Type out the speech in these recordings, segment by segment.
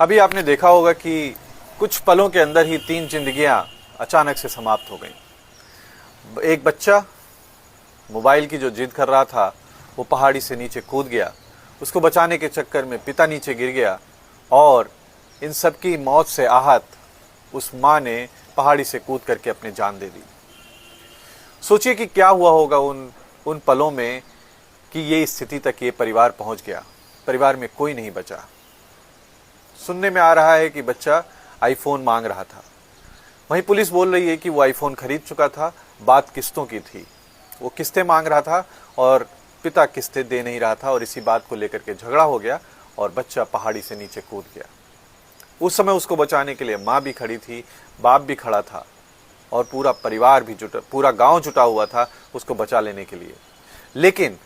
अभी आपने देखा होगा कि कुछ पलों के अंदर ही 3 जिंदगियां अचानक से समाप्त हो गईं। एक बच्चा मोबाइल की जो जिद कर रहा था वो पहाड़ी से नीचे कूद गया, उसको बचाने के चक्कर में पिता नीचे गिर गया और इन सब की मौत से आहत उस माँ ने पहाड़ी से कूद करके अपनी जान दे दी। सोचिए कि क्या हुआ होगा उन पलों में कि ये स्थिति तक ये परिवार पहुंच गया। परिवार में कोई नहीं बचा। सुनने में आ रहा है कि बच्चा आईफोन मांग रहा था, वहीं पुलिस बोल रही है कि वो आईफोन खरीद चुका था, बात किस्तों की थी, वो किस्तें मांग रहा था और पिता किस्तें दे नहीं रहा था और इसी बात को लेकर के झगड़ा हो गया और बच्चा पहाड़ी से नीचे कूद गया। उस समय उसको बचाने के लिए माँ भी खड़ी थी, बाप भी खड़ा था और पूरा परिवार भी पूरा गांव जुटा हुआ था उसको बचा लेने के लिए। लेकिन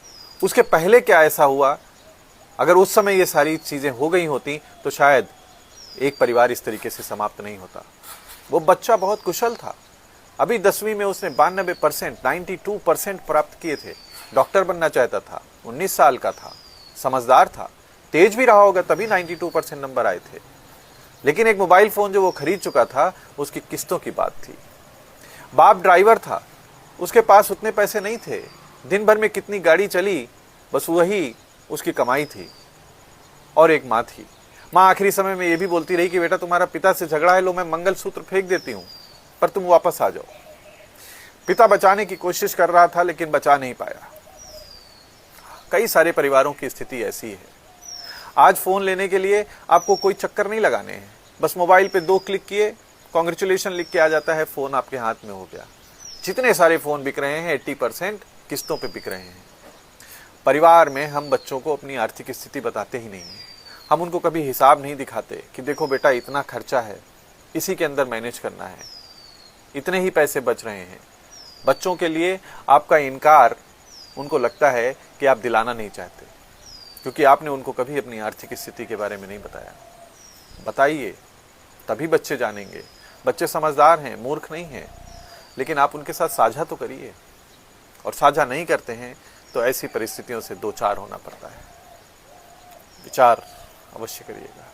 उसके पहले क्या ऐसा हुआ, अगर उस समय ये सारी चीजें हो गई होती तो शायद एक परिवार इस तरीके से समाप्त नहीं होता। वो बच्चा बहुत कुशल था, अभी 10वीं में उसने 92% 92% प्राप्त किए थे, डॉक्टर बनना चाहता था, 19 साल का था, समझदार था, तेज भी रहा होगा तभी 92% नंबर आए थे। लेकिन एक मोबाइल फोन जो वो खरीद चुका था उसकी किस्तों की बात थी। बाप ड्राइवर था, उसके पास उतने पैसे नहीं थे, दिन भर में कितनी गाड़ी चली बस वही उसकी कमाई थी। और एक माँ थी, माँ आखिरी समय में ये भी बोलती रही कि बेटा तुम्हारा पिता से झगड़ा है, लो मैं मंगलसूत्र फेंक देती हूँ पर तुम वापस आ जाओ। पिता बचाने की कोशिश कर रहा था लेकिन बचा नहीं पाया। कई सारे परिवारों की स्थिति ऐसी है। आज फोन लेने के लिए आपको कोई चक्कर नहीं लगाने हैं, बस मोबाइल पे 2 क्लिक किए, कांग्रेचुलेशन लिख के आ जाता है, फोन आपके हाथ में हो गया। जितने सारे फोन बिक रहे हैं 80% किस्तों पे बिक रहे हैं। परिवार में हम बच्चों को अपनी आर्थिक स्थिति बताते ही नहीं हैं। हम उनको कभी हिसाब नहीं दिखाते कि देखो बेटा इतना खर्चा है, इसी के अंदर मैनेज करना है, इतने ही पैसे बच रहे हैं। बच्चों के लिए आपका इनकार उनको लगता है कि आप दिलाना नहीं चाहते, क्योंकि आपने उनको कभी अपनी आर्थिक स्थिति के बारे में नहीं बताया। बताइए, तभी बच्चे जानेंगे। बच्चे समझदार हैं, मूर्ख नहीं हैं, लेकिन आप उनके साथ साझा तो करिए। और साझा नहीं करते हैं तो ऐसी परिस्थितियों से दो चार होना पड़ता है। विचार अवश्य करिएगा।